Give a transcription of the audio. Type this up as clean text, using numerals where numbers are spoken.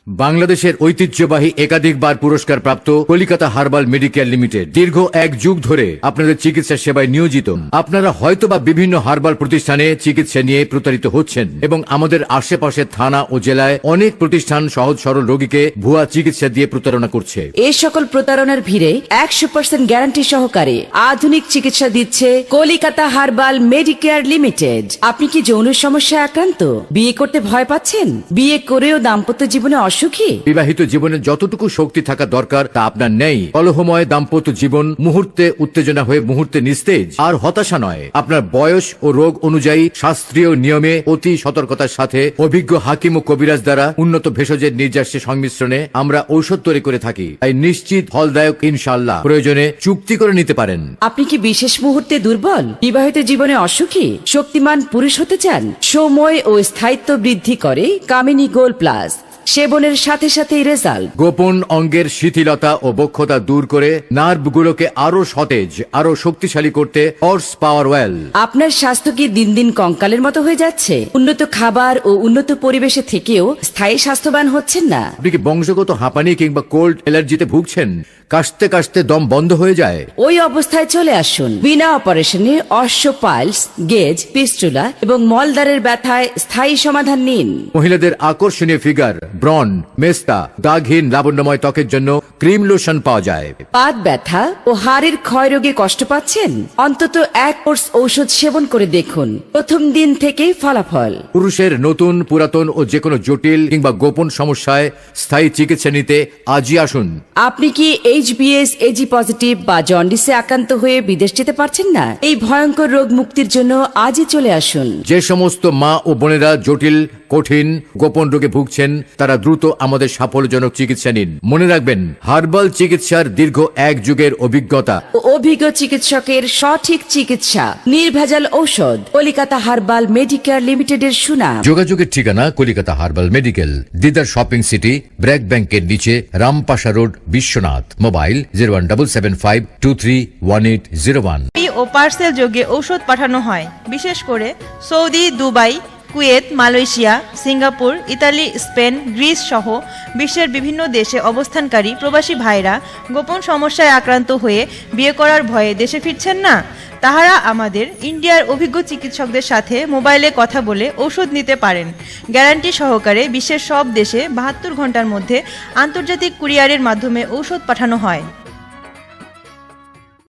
বাংলাদেশের ঐতিহ্যবাহী একাধিকবার পুরস্কারপ্রাপ্ত কলিকাতা হার্বাল মেডিকেয়ার লিমিটেড দীর্ঘ এক যুগ ধরে আপনাদের চিকিৎসা সেবায় নিয়োজিত। আপনারা হয়তোবা বিভিন্ন হার্বাল প্রতিষ্ঠানে চিকিৎসা নিয়ে প্রতারিত হচ্ছেন এবং আমাদের আশেপাশের থানা ও জেলায় অনেক প্রতিষ্ঠান সহজ সরল রোগীকে ভুয়া চিকিৎসা দিয়ে প্রতারণা করছে। এই সকল প্রতারণার ভিড়ে 100% গ্যারান্টি সহকারে আধুনিক চিকিৎসা দিচ্ছে কলিকাতা হার্বাল মেডিকেয়ার লিমিটেড। আপনি কি যৌন সমস্যায় আক্রান্ত? বিয়ে করতে ভয় পাচ্ছেন? বিয়ে করেও দাম্পত্য জীবনে অসুখী? বিবাহিত জীবনে যতটুকু শক্তি থাকা দরকার তা আপনার নেই। কলহময় দাম্পত্য জীবন মুহূর্তে উত্তেজনা হয়ে মুহূর্তে নিস্তেজ। আর হতাশা নয়, আপনার বয়স ও রোগ অনুযায়ী শাস্ত্রীয় নিয়মে অতি সতর্কতার সাথে অভিজ্ঞ হাকিম ও কবিরাজ দ্বারা উন্নত ভেষজের নির্যাসের সংমিশ্রণে আমরা ঔষধ তৈরি করে থাকি। তাই নিশ্চিত ফলদায়ক ইনশাআল্লাহ। প্রয়োজনে চুক্তি করে নিতে পারেন। আপনি কি বিশেষ মুহূর্তে দুর্বল? বিবাহিত জীবনে অসুখী? শক্তিমান পুরুষ হতে চান? সময় ও স্থায়িত্ব বৃদ্ধি করে কামিনী গোল্ড প্লাস। সেবনের সাথে সাথেই রেজাল্ট। গোপন অঙ্গের শিথিলতা ও বক্ষতা দূর করে নার্ভগুলোকে আরো সতেজ, আরো শক্তিশালী করতে হর্স পাওয়ার ওয়েল। আপনার স্বাস্থ্য কি দিন দিন কঙ্কালের মতো হয়ে যাচ্ছে? উন্নত খাবার ও উন্নত পরিবেশে থেকেও স্থায়ী স্বাস্থ্যবান হচ্ছেন না? আপনি কি বংশগত হাঁপানি কিংবা কোল্ড অ্যালার্জিতে ভুগছেন? কাশতে কাশতে দম বন্ধ হয়ে যায়? ওই অবস্থায় চলে আসুন। বিনা অপারেশনে অশ্ব পাইলস, গেজ, পিস্টুলা এবং মলদ্বারের ব্যথায় স্থায়ী সমাধান নিন। মহিলাদের আকর্ষণীয় ফিগার, ব্রন, মেস্তা, দাগহীন লাবণ্যময় ত্বকের জন্য ক্রিম লোশন পাওয়া যায়। পাদ ব্যথা ও হাড়ের ক্ষয় রোগে কষ্ট পাচ্ছেন? অন্তত এক কোর্স ঔষধ সেবন করে দেখুন, প্রথম দিন থেকেই ফলাফল। পুরুষের নতুন, পুরাতন ও যেকোনো জটিল কিংবা গোপন সমস্যায় স্থায়ী চিকিৎসা নিতে আজই আসুন। আপনি কি HBS AG পজিটিভ বা জন্ডিসে আক্রান্ত হয়ে বিদেশ যেতে পারছেন না? এই ভয়ঙ্কর রোগ মুক্তির জন্য আজই চলে আসুন। যে সমস্ত মা ও বোনেরা জটিল, কঠিন, গোপন রোগে ভুগছেন তারা দ্রুত আমাদের সাফল্যজনক চিকিৎসা নিন। মনে রাখবেন, হার্বাল চিকিৎসার দীর্ঘ এক যুগের অভিজ্ঞতা ও অভিজ্ঞ চিকিৎসকের সঠিক চিকিৎসা, নির্ভেজাল ঔষধ। কলিকাতা হার্বাল মেডিকেয়ার লিমিটেডের সুনাম। যোগাযোগের ঠিকানা কলিকাতা হার্বাল মেডিকেল, দিদার শপিং সিটি, ব্র্যাক ব্যাংকের নিচে, রামপাশা রোড, বিশ্বনাথ। মোবাইল 01775231801। ও পার্সেল যোগে ঔষধ পাঠানো হয়। বিশেষ করে Saudi, Dubai, Kuwait, Malaysia, Singapore, Italy, Spain, Greece সহ বিশ্বের বিভিন্ন দেশে অবস্থানকারী প্রবাসী ভাইরা গোপন সমস্যায় আক্রান্ত হয়ে বিয়ে করার ভয়ে দেশে ফিরছেন না? তাহারা আমাদের ইন্ডিয়ার অভিজ্ঞ চিকিৎসকদের সাথে মোবাইলে কথা বলে ঔষধ নিতে পারেন। গ্যারান্টি সহকারে বিশ্বের সব দেশে 72 ঘন্টার মধ্যে আন্তর্জাতিক কুরিয়ারের মাধ্যমে ঔষধ পাঠানো হয়।